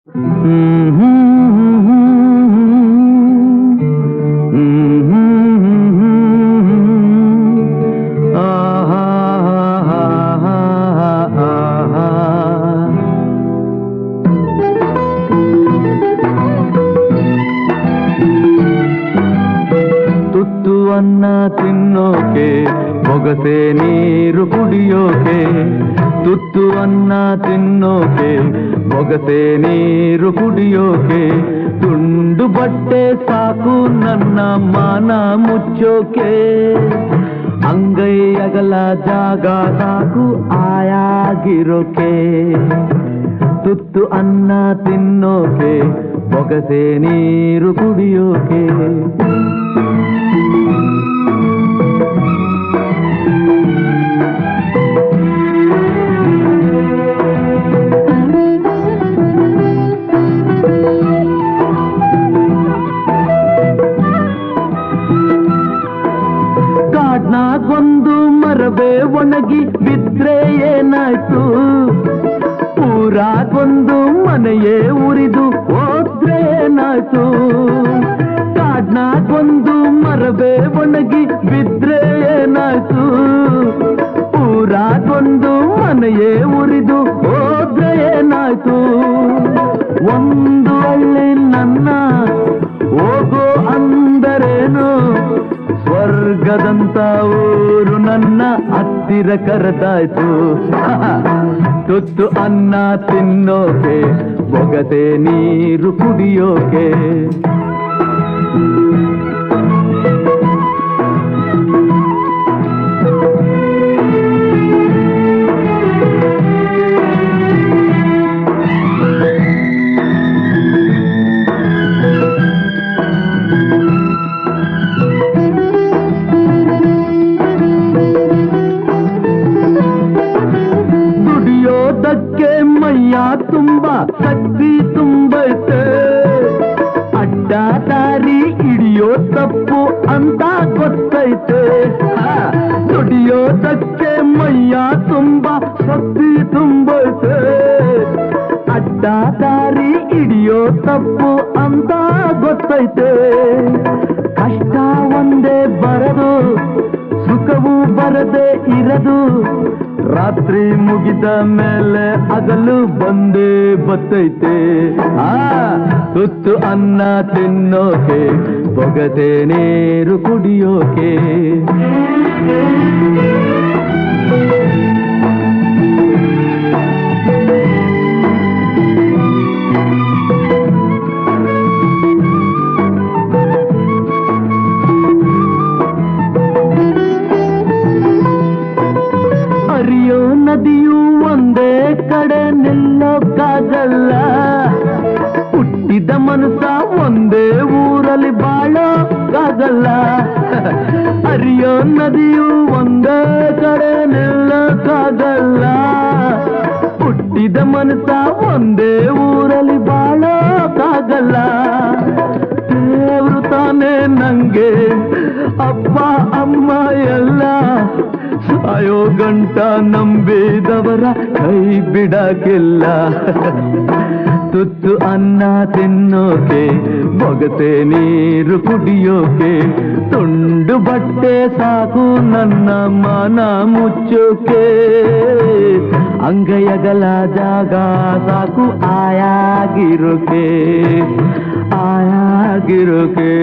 ತುತ್ತು ಅನ್ನ ತಿನ್ನೋಕೆ ಬೊಗಸೆ ನೀರು ಕುಡಿಯೋಕೆ, ತುತ್ತು ಅನ್ನ ತಿನ್ನೋಕೆ ಬೊಗಸೆ ನೀರು ಕುಡಿಯೋಕೆ, ತುಂಡು ಬಟ್ಟೆ ಸಾಕು ನನ್ನ ಮಾನ ಮುಚ್ಚೋಕೆ, ಅಂಗೈ ಅಗಲ ಜಾಗ ಸಾಕು ಆಯಾಗಿರೋಕೆ, ತುತ್ತು ಅನ್ನ ತಿನ್ನೋಕೆ ಬೊಗಸೆ ನೀರು ಕುಡಿಯೋಕೆ. ಕಾಡ್ನಾಗೊಂದು ಮರವೇ ಒಣಗಿ ಬಿದ್ರೆ ಏನಾಯ್ತು, ಊರಾಗೊಂದು ಮನೆಯೇ ಉರಿದು ಹೋದ್ರೆ ಏನಾಯ್ತು, ಕಾಡ್ನಾಗೊಂದು ಮರವೇ ಒಣಗಿ ಬಿದ್ರೆ ಏನಾಯ್ತು, ಊರಾಗೊಂದು ಮನೆಯೇ ಉರಿದು ಹೋದ್ರೆ ಏನಾಯ್ತು, ಒಂದು ಹಳ್ಳಿ ನನ್ನ ಹೋಗೋ ಅಂದರೇನು, ಸ್ವರ್ಗದಂತ ಊರು ನನ್ನ ಹತ್ತಿರ ಕರೆದಾಯ್ತು. ತುತ್ತು ಅನ್ನ ತಿನ್ನೋಕೆ ಬೊಗಸೆ ನೀರು ಕುಡಿಯೋಕೆ. ದುಡಿಯೋದಕ್ಕೆ ಮೈಯ ತುಂಬ ಶಕ್ತಿ ತುಂಬೈತೆ, ಅಡ್ಡ ದಾರಿ ಹಿಡಿಯೋ ತಪ್ಪು ಅಂತ ಗೊತ್ತೈತೆ, ದುಡಿಯೋದಕ್ಕೆ ಮೈಯ ತುಂಬ ಶಕ್ತಿ ತುಂಬೈತೆ, ಅಡ್ಡ ದಾರಿ ಹಿಡಿಯೋ ತಪ್ಪು ಅಂತ ಗೊತ್ತೈತೆ, ಕಷ್ಟ ಒಂದೇ ಬರದು ಸುಖವು ಬರದೆ ಇರದು, ರಾತ್ರಿ ಮುಗಿದ ಮೇಲೆ ಹಗಲು ಬಂದೇ ಬತ್ತೈತೆ. ತುತ್ತು ಅನ್ನ ತಿನ್ನೋಕೆ ಬೊಗಸೆ ನೀರು ಕುಡಿಯೋಕೆ. ಹರಿಯೋ ನದಿಯು ಒಂದೇ ಕಡೆ ನಿಲ್ಲೋಕ್ಕಾಗಲ್ಲ, ಹುಟ್ಟಿದ ಮನಸ್ಸ ಒಂದೇ ಊರಲ್ಲಿ ಬಾಳೋಕ್ಕಾಗಲ್ಲ, ಹರಿಯೋ ನದಿಯು ಒಂದೇ ಕಡೆ ನಿಲ್ಲೋಕ್ಕಾಗಲ್ಲ, ಹುಟ್ಟಿದ ಮನಸ್ಸ ಒಂದೇ ಊರಲ್ಲಿ ಬಾಳೋಕ್ಕಾಗಲ್ಲ, ದೇವ್ರು ತಾನೇ ನಂಗೆ ಅಪ್ಪ ಅಮ್ಮ ಎಲ್ಲ, ಸಾಯೋ ಗಂಟ ನಂಬಿದವರ ಕೈ ಬಿಡಕ್ಕಿಲ್ಲ. ತುತ್ತು ಅನ್ನ ತಿನ್ನೋಕೆ ಬೊಗಸೆ ನೀರು ಕುಡಿಯೋಕೆ, ತುಂಡು ಬಟ್ಟೆ ಸಾಕು ನನ್ನ ಮಾನ ಮುಚ್ಚೋಕೆ, ಅಂಗೈಯಗಲ ಜಾಗ ಸಾಕು ಆಯಾಗಿರೋಕೆ, ಆಯಾಗಿರೋಕೆ.